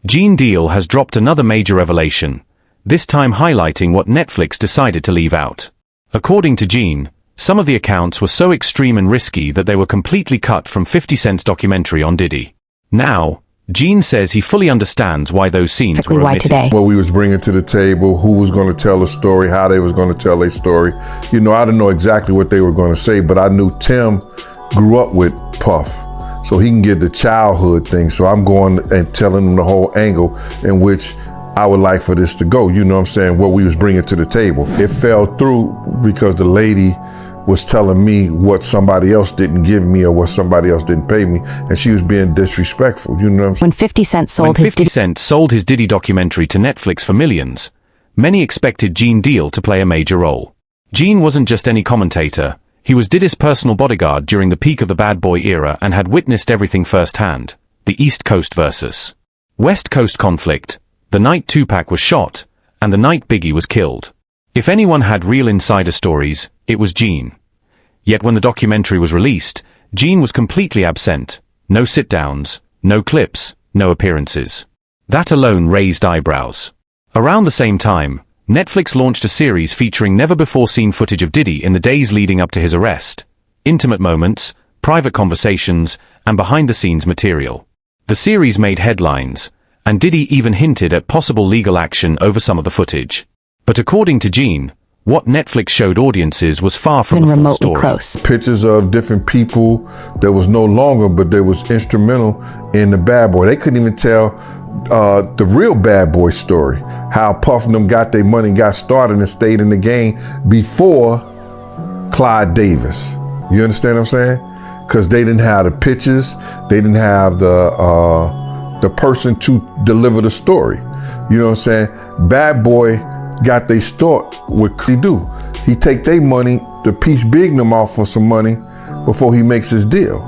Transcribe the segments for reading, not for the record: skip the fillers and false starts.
Gene Deal has dropped another major revelation, this time highlighting what Netflix decided to leave out. According to Gene, some of the accounts were so extreme and risky that they were completely cut from 50 Cent's documentary on Diddy. Now, Gene says he fully understands why those scenes were omitted. What we was bringing to the table, who was going to tell the story, how they was going to tell their story. You know, I didn't know exactly what they were going to say, but I knew Tim grew up with Puff, so he can get the childhood thing. So I'm going and telling him the whole angle in which I would like for this to go. You know what I'm saying? What we was bringing to the table. It fell through because the lady was telling me what somebody else didn't give me or what somebody else didn't pay me, and she was being disrespectful. You know what I'm saying? When 50 Cent sold his Diddy documentary to Netflix for millions, many expected Gene Deal to play a major role. Gene wasn't just any commentator. He was Diddy's personal bodyguard during the peak of the bad boy era and had witnessed everything firsthand. The East Coast versus West Coast conflict, the night Tupac was shot, and the night Biggie was killed. If anyone had real insider stories, it was Gene. Yet when the documentary was released, Gene was completely absent. No sit-downs, no clips, no appearances. That alone raised eyebrows. Around the same time, Netflix launched a series featuring never-before-seen footage of Diddy in the days leading up to his arrest. Intimate moments, private conversations, and behind-the-scenes material. The series made headlines, and Diddy even hinted at possible legal action over some of the footage. But according to Gene, what Netflix showed audiences was far from the full story. Close. Pictures of different people that was no longer, but they was instrumental in the bad boy. They couldn't even tell the real bad boy story. How Puff and them got their money, got started and stayed in the game before Clyde Davis. You understand what I'm saying? Because they didn't have the pictures, they didn't have the person to deliver the story. You know what I'm saying? Bad boy got their start with he do. He take their money to piece Big them off for some money before he makes his deal.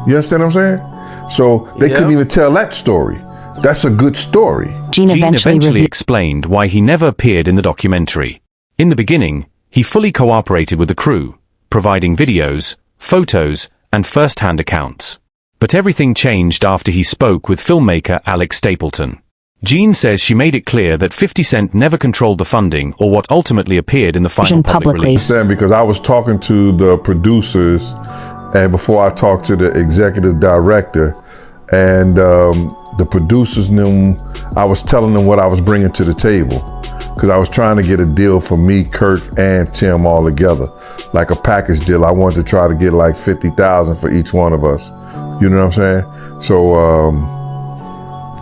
You understand what I'm saying? So they couldn't even tell that story. That's a good story. Gene eventually explained why he never appeared in the documentary. In the beginning, he fully cooperated with the crew, providing videos, photos, and first-hand accounts. But everything changed after he spoke with filmmaker Alex Stapleton. Gene says she made it clear that 50 Cent never controlled the funding or what ultimately appeared in the final public release. Because I was talking to the producers, and before I talked to the executive director, and the producers knew, I was telling them what I was bringing to the table. Because I was trying to get a deal for me, Kirk, and Tim all together. Like a package deal. I wanted to try to get like $50,000 for each one of us. You know what I'm saying? So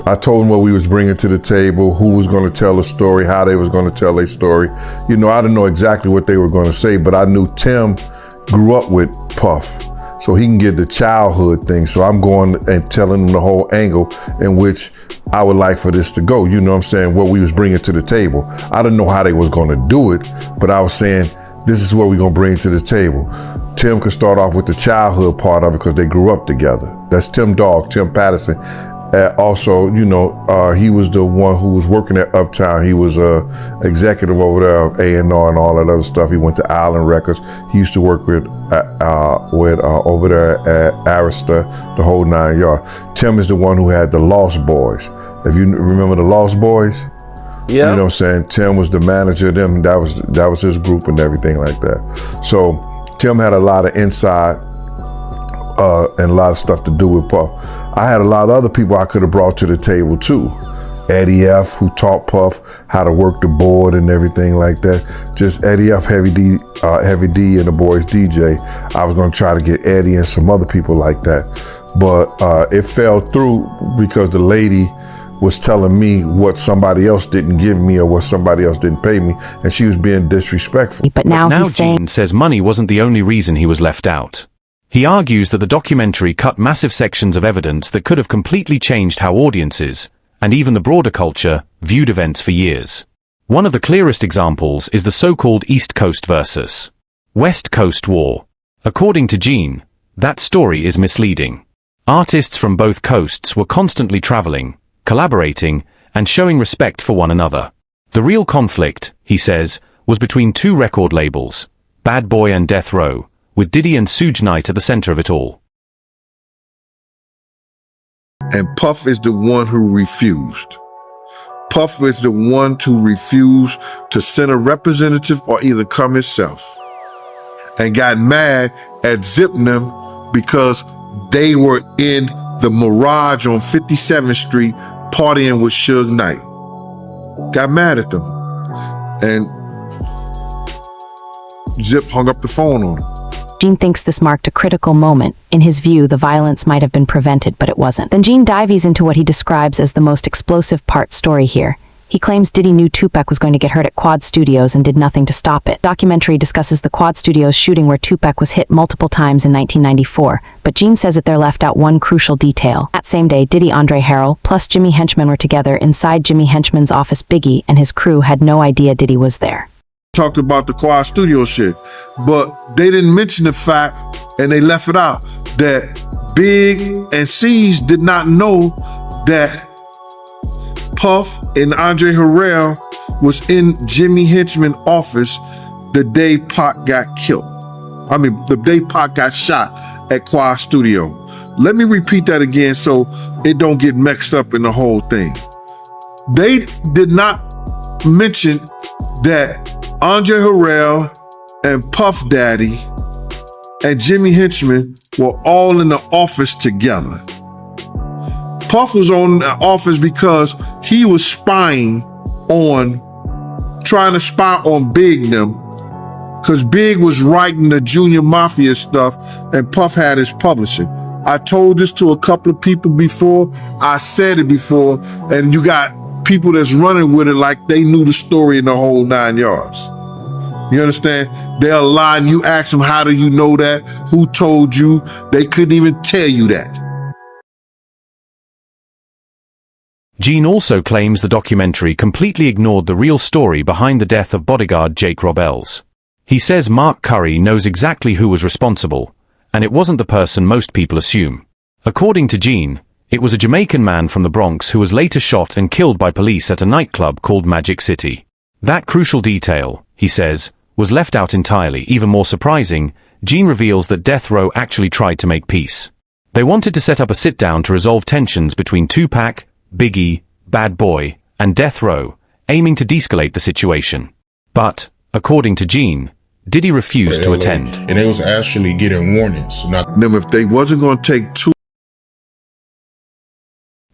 I told them what we was bringing to the table, who was going to tell the story, how they was going to tell their story. You know, I didn't know exactly what they were going to say, but I knew Tim grew up with Puff, so he can get the childhood thing. So I'm going and telling him the whole angle in which I would like for this to go. You know what I'm saying? What we was bringing to the table. I didn't know how they was going to do it, but I was saying, this is what we're going to bring to the table. Tim could start off with the childhood part of it because they grew up together. That's Tim Dog, Tim Patterson. Also, you know, he was the one who was working at Uptown. He was executive over there of A&R and all that other stuff. He went to Island Records. He used to work with over there at Arista, the whole 9 yards. Tim is the one who had the Lost Boys. If you remember the Lost Boys, yeah, you know what I'm saying. Tim was the manager of them. That was his group and everything like that. So Tim had a lot of inside and a lot of stuff to do with Puff. I had a lot of other people I could have brought to the table too. Eddie F, who taught Puff how to work the board and everything like that. Just Eddie F, Heavy D, and the boys DJ. I was gonna try to get Eddie and some other people like that. But it fell through because the lady was telling me what somebody else didn't give me or what somebody else didn't pay me, and she was being disrespectful. But now Gene says money wasn't the only reason he was left out. He argues that the documentary cut massive sections of evidence that could have completely changed how audiences, and even the broader culture, viewed events for years. One of the clearest examples is the so-called East Coast versus West Coast war. According to Gene, that story is misleading. Artists from both coasts were constantly traveling, collaborating, and showing respect for one another. The real conflict, he says, was between two record labels, Bad Boy and Death Row, with Diddy and Suge Knight at the center of it all. And Puff is the one who refused. Puff is the one to refuse to send a representative or either come himself, and got mad at Zip and them because they were in the Mirage on 57th Street partying with Suge Knight. Got mad at them, and Zip hung up the phone on him. Gene thinks this marked a critical moment. In his view, the violence might have been prevented, but it wasn't. Then Gene dives into what he describes as the most explosive part story here. He claims Diddy knew Tupac was going to get hurt at Quad Studios and did nothing to stop it. The documentary discusses the Quad Studios shooting where Tupac was hit multiple times in 1994, but Gene says that they're left out one crucial detail. That same day, Diddy, Andre Harrell, plus Jimmy Henchman were together inside Jimmy Henchman's office. Biggie and his crew had no idea Diddy was there. Talked about the Quad Studio shit, but they didn't mention the fact, and they left it out, that Big and C's did not know that Puff and Andre Harrell was in Jimmy Henchman's office the day Pac got killed. The day Pac got shot at Quad Studio. Let me repeat that again so it don't get mixed up in the whole thing. They did not mention that Andre Harrell and Puff Daddy and Jimmy Henchman were all in the office together. Puff was on the office because he was trying to spy on Big and them, because Big was writing the Junior Mafia stuff and Puff had his publishing. I told this to a couple of people before, I said it before, and you got people that's running with it like they knew the story in the whole 9 yards. You understand? They'll lie and you ask them, how do you know that? Who told you? They couldn't even tell you that. Gene also claims the documentary completely ignored the real story behind the death of bodyguard Jake Robbels. He says Mark Curry knows exactly who was responsible, and it wasn't the person most people assume. According to Gene, it was a Jamaican man from the Bronx who was later shot and killed by police at a nightclub called Magic City. That crucial detail, he says, was left out entirely. Even more surprising, Gene reveals that Death Row actually tried to make peace. They wanted to set up a sit-down to resolve tensions between Tupac, Biggie, Bad Boy, and Death Row, aiming to de-escalate the situation. But, according to Gene, Diddy refused to attend. And they was actually getting warnings. If they wasn't going to take two.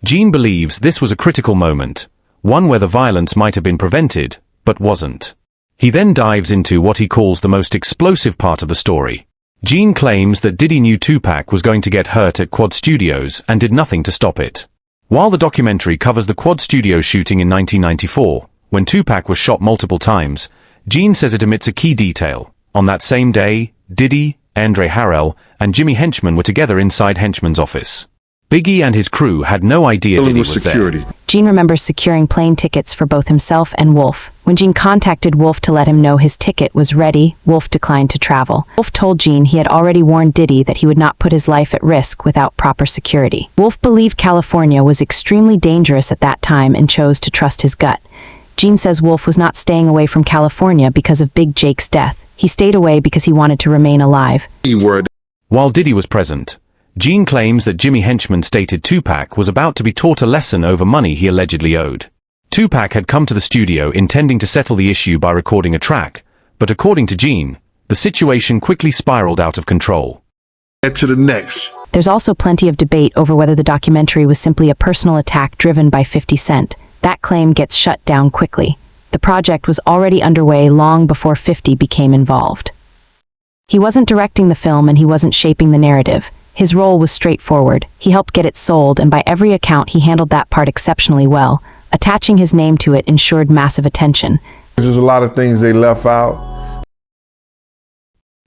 Gene believes this was a critical moment, one where the violence might have been prevented, but wasn't. He then dives into what he calls the most explosive part of the story. Gene claims that Diddy knew Tupac was going to get hurt at Quad Studios and did nothing to stop it. While the documentary covers the Quad Studios shooting in 1994, when Tupac was shot multiple times, Gene says it omits a key detail. On that same day, Diddy, Andre Harrell, and Jimmy Henchman were together inside Henchman's office. Biggie and his crew had no idea Diddy was there. Gene remembers securing plane tickets for both himself and Wolf. When Gene contacted Wolf to let him know his ticket was ready, Wolf declined to travel. Wolf told Gene he had already warned Diddy that he would not put his life at risk without proper security. Wolf believed California was extremely dangerous at that time and chose to trust his gut. Gene says Wolf was not staying away from California because of Big Jake's death. He stayed away because he wanted to remain alive. While Diddy was present, Gene claims that Jimmy Henchman stated Tupac was about to be taught a lesson over money he allegedly owed. Tupac had come to the studio intending to settle the issue by recording a track, but according to Gene, the situation quickly spiraled out of control. To the next. There's also plenty of debate over whether the documentary was simply a personal attack driven by 50 Cent. That claim gets shut down quickly. The project was already underway long before 50 became involved. He wasn't directing the film and he wasn't shaping the narrative. His role was straightforward. He helped get it sold, and by every account he handled that part exceptionally well. Attaching his name to it ensured massive attention. There's a lot of things they left out.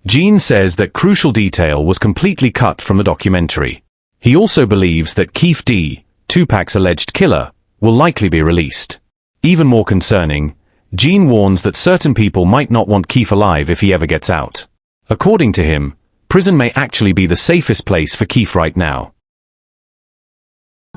Gene says that crucial detail was completely cut from the documentary. He also believes that Keef D, Tupac's alleged killer, will likely be released. Even more concerning, Gene warns that certain people might not want Keef alive if he ever gets out. According to him, prison may actually be the safest place for Keef right now.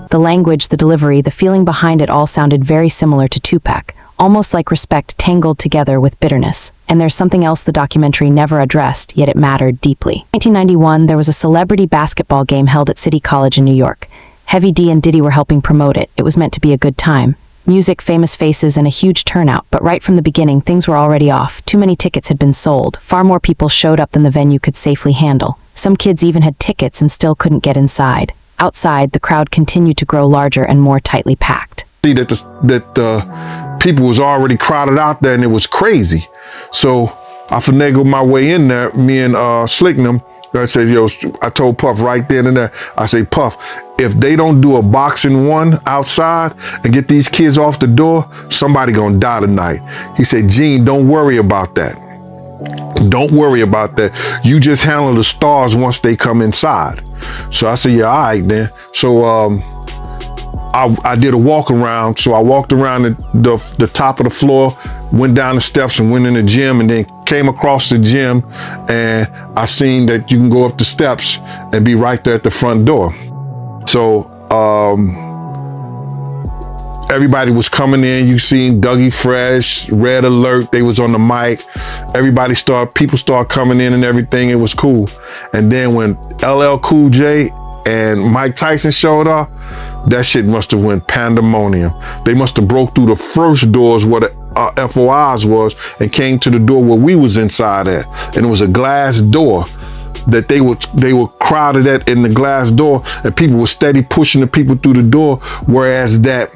The language, the delivery, the feeling behind it all sounded very similar to Tupac, almost like respect tangled together with bitterness. And there's something else the documentary never addressed, yet it mattered deeply. In 1991, there was a celebrity basketball game held at City College in New York. Heavy D and Diddy were helping promote it. It was meant to be a good time. Music, famous faces, and a huge turnout, but right from the beginning, things were already off. Too many tickets had been sold. Far more people showed up than the venue could safely handle. Some kids even had tickets and still couldn't get inside. Outside, the crowd continued to grow larger and more tightly packed. See that the people was already crowded out there, and it was crazy. So I finagled my way in there. Me and Slick and them. I said, yo, I told Puff right then and there, I say, Puff, if they don't do a boxing one outside and get these kids off the door, somebody gonna die tonight. He said, Gene, don't worry about that. Don't worry about that. You just handle the stars once they come inside. So I said, yeah, all right then. So I did a walk around. So I walked around the top of the floor, went down the steps and went in the gym, and then came across the gym, and I seen that you can go up the steps and be right there at the front door. So everybody was coming in. You seen Dougie Fresh, Red Alert, they was on the mic. People started coming in and everything. It was cool. And then when LL Cool J and Mike Tyson showed up, that shit must have went pandemonium. They must have broke through the first doors where the FOIs was and came to the door where we was inside at. And it was a glass door that they were crowded at in the glass door, and people were steady pushing the people through the door, whereas that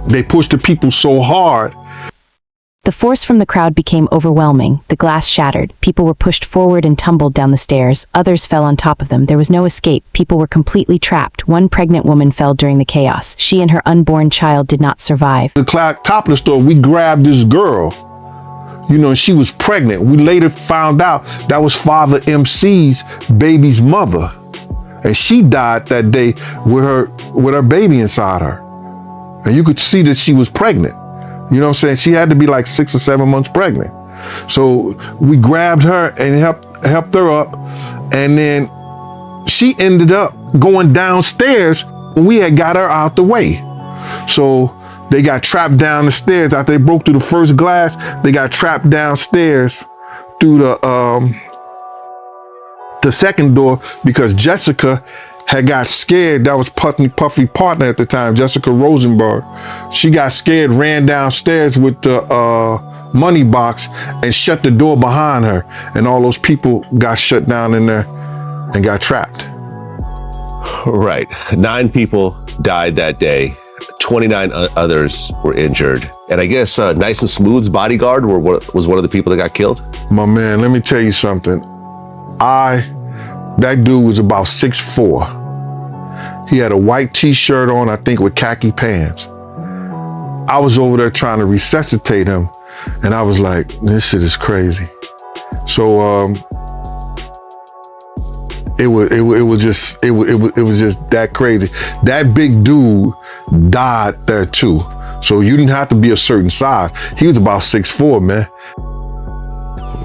they pushed the people so hard. The force from the crowd became overwhelming. The glass shattered. People were pushed forward and tumbled down the stairs. Others fell on top of them. There was no escape. People were completely trapped. One pregnant woman fell during the chaos. She and her unborn child did not survive. The top of the store, we grabbed this girl. You know, she was pregnant. We later found out that was Father MC's baby's mother. And she died that day with her baby inside her. And you could see that she was pregnant. You know what I'm saying? She had to be like 6 or 7 months pregnant. So we grabbed her and helped her up. And then she ended up going downstairs when we had got her out the way. So they got trapped down the stairs. After they broke through the first glass, they got trapped downstairs through the second door because Jessica had got scared. That was Puffy partner at the time, Jessica Rosenberg. She got scared, ran downstairs with the money box and shut the door behind her. And all those people got shut down in there and got trapped. Right. 9 people died that day. 29 others were injured. And I guess Nice and Smooth's bodyguard was one of the people that got killed. My man, let me tell you something. That dude was about 6'4". He had a white t-shirt on, I think with khaki pants. I was over there trying to resuscitate him, and I was like, this shit is crazy. So it was just that crazy. That big dude died there too. So you didn't have to be a certain size. He was about 6'4", man.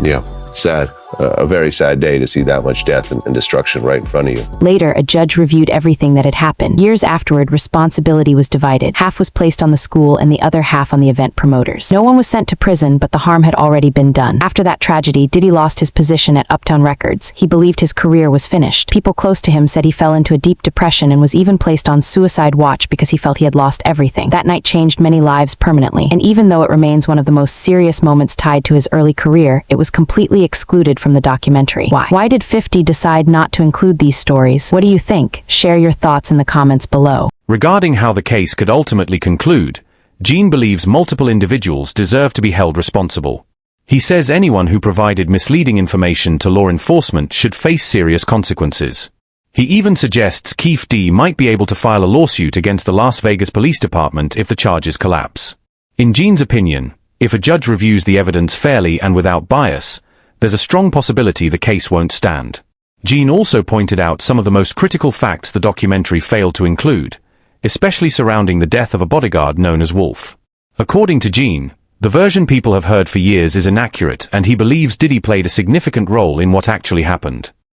Yeah, sad. A very sad day to see that much death and destruction right in front of you. Later, a judge reviewed everything that had happened. Years afterward, responsibility was divided. Half was placed on the school and the other half on the event promoters. No one was sent to prison, but the harm had already been done. After that tragedy, Diddy lost his position at Uptown Records. He believed his career was finished. People close to him said he fell into a deep depression and was even placed on suicide watch because he felt he had lost everything. That night changed many lives permanently, and even though it remains one of the most serious moments tied to his early career, it was completely excluded from the documentary. Why? Why did 50 decide not to include these stories? What do you think? Share your thoughts in the comments below. Regarding how the case could ultimately conclude, Gene believes multiple individuals deserve to be held responsible. He says anyone who provided misleading information to law enforcement should face serious consequences. He even suggests Keefe D might be able to file a lawsuit against the Las Vegas Police Department if the charges collapse. In Gene's opinion, if a judge reviews the evidence fairly and without bias, there's a strong possibility the case won't stand. Gene also pointed out some of the most critical facts the documentary failed to include, especially surrounding the death of a bodyguard known as Wolf. According to Gene, the version people have heard for years is inaccurate, and he believes Diddy played a significant role in what actually happened.